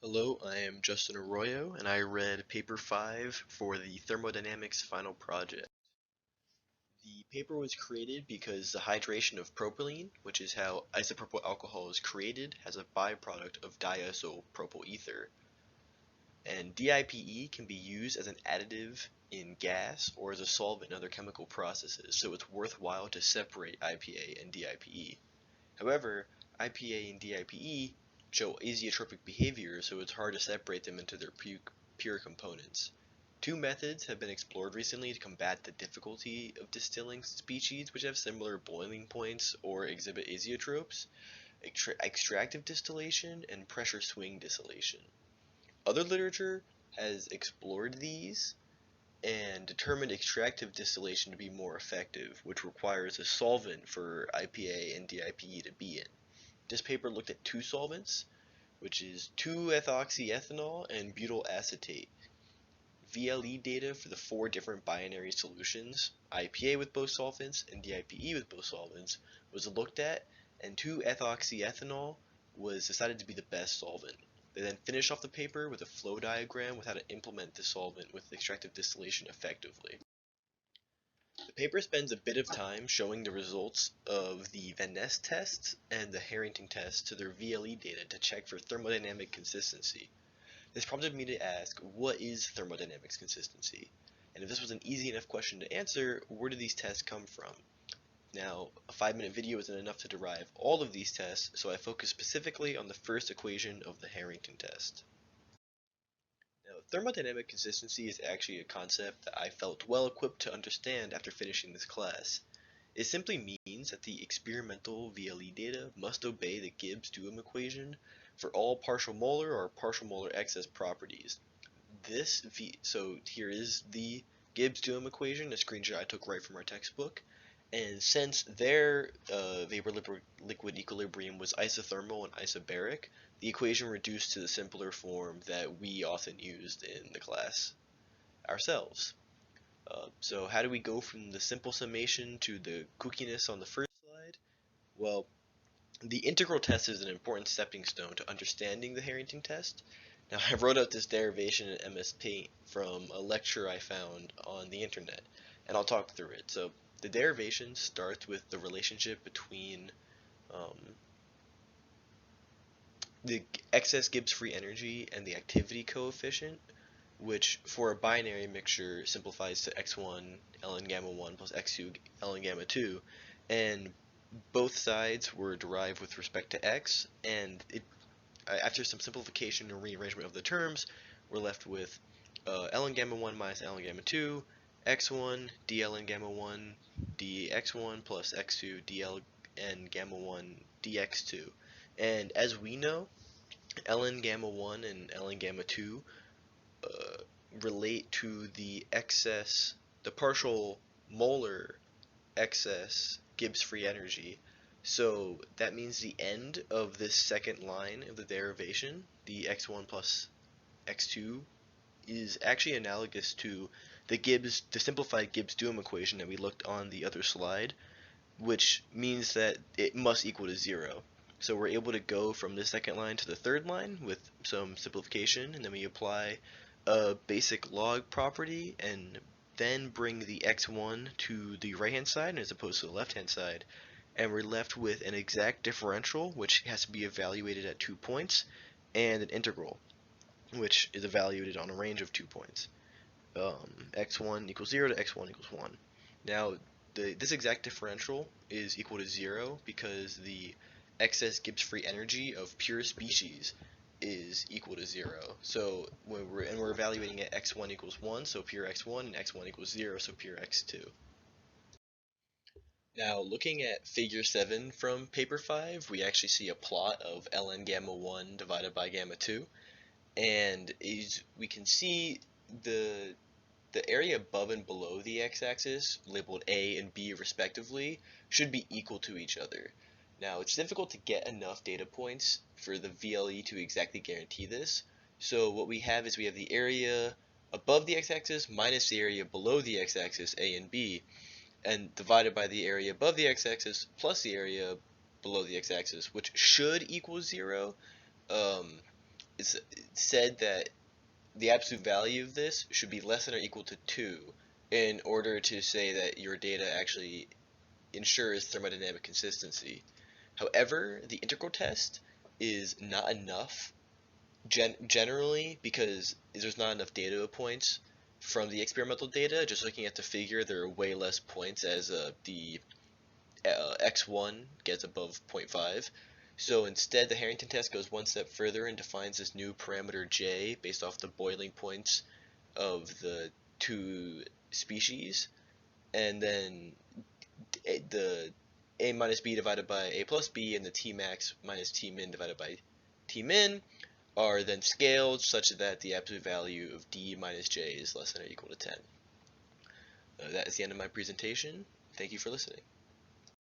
Hello, I am Justin Arroyo, and I read paper 5 for the Thermodynamics final project. The paper was created because the hydration of propylene, which is how isopropyl alcohol is created, has a byproduct of diisopropyl ether. And DIPE can be used as an additive in gas or as a solvent in other chemical processes, so it's worthwhile to separate IPA and DIPE. However, IPA and DIPE show azeotropic behavior, so it's hard to separate them into their pure components. Two methods have been explored recently to combat the difficulty of distilling species which have similar boiling points or exhibit azeotropes: extractive distillation and pressure swing distillation. Other literature has explored these and determined extractive distillation to be more effective, which requires a solvent for IPA and DIPE to be in. This paper looked at two solvents, which is 2-ethoxyethanol and butyl acetate. VLE data for the four different binary solutions, IPA with both solvents and DIPE with both solvents, was looked at, and 2-ethoxyethanol was decided to be the best solvent. They then finished off the paper with a flow diagram with how to implement the solvent with extractive distillation effectively. The paper spends a bit of time showing the results of the Van Ness test and the Harrington test to their VLE data to check for thermodynamic consistency. This prompted me to ask, what is thermodynamics consistency? And if this was an easy enough question to answer, where do these tests come from? Now, a 5-minute video isn't enough to derive all of these tests, so I focus specifically on the first equation of the Harrington test. Now, thermodynamic consistency is actually a concept that I felt well equipped to understand after finishing this class. It simply means that the experimental VLE data must obey the Gibbs-Duhem equation for all partial molar or partial molar excess properties. So here is the Gibbs-Duhem equation, a screenshot I took right from our textbook. And since their vapor-liquid equilibrium was isothermal and isobaric, the equation reduced to the simpler form that we often used in the class ourselves. So how do we go from the simple summation to the kookiness on the first slide? Well, the integral test is an important stepping stone to understanding the Harrington test. Now, I wrote out this derivation in MS Paint from a lecture I found on the internet, and I'll talk through it. So the derivation starts with the relationship between the excess Gibbs free energy and the activity coefficient, which for a binary mixture simplifies to x1 ln gamma 1 plus x2 ln gamma 2, and both sides were derived with respect to x, and after some simplification and rearrangement of the terms, we're left with ln gamma 1 minus ln gamma 2, x1 dln gamma 1 dx1 plus x2 dln gamma 1 dx2. And as we know, ln gamma 1 and ln gamma 2 relate to the partial molar excess Gibbs free energy. So that means the end of this second line of the derivation, the x1 plus x2, is actually analogous to the simplified Gibbs-Duhem equation that we looked on the other slide, which means that it must equal to 0. So we're able to go from the second line to the third line with some simplification, and then we apply a basic log property and then bring the x1 to the right hand side as opposed to the left hand side, and we're left with an exact differential, which has to be evaluated at 2 points, and an integral, which is evaluated on a range of 2 points. X1 equals 0 to x1 equals 1. Now, this exact differential is equal to 0 because the excess Gibbs free energy of pure species is equal to 0. So we're evaluating at x1 equals 1, so pure x1, and x1 equals 0, so pure x2. Now, looking at figure 7 from paper 5, we actually see a plot of ln gamma 1 divided by gamma 2, and we can see the area above and below the x-axis, labeled A and B respectively, should be equal to each other. Now, it's difficult to get enough data points for the VLE to exactly guarantee this, so what we have is we have the area above the x-axis minus the area below the x-axis, A and B, and divided by the area above the x-axis plus the area below the x-axis, which should equal 0. said that the absolute value of this should be less than or equal to 2 in order to say that your data actually ensures thermodynamic consistency. However, the integral test is not enough generally because there's not enough data points from the experimental data. Just looking at the figure, there are way less points as the x1 gets above 0.5. So instead, the Harrington test goes one step further and defines this new parameter j based off the boiling points of the two species, and then the a minus b divided by a plus b and the t max minus t min divided by t min are then scaled such that the absolute value of d minus j is less than or equal to 10. That is the end of my presentation. Thank you for listening.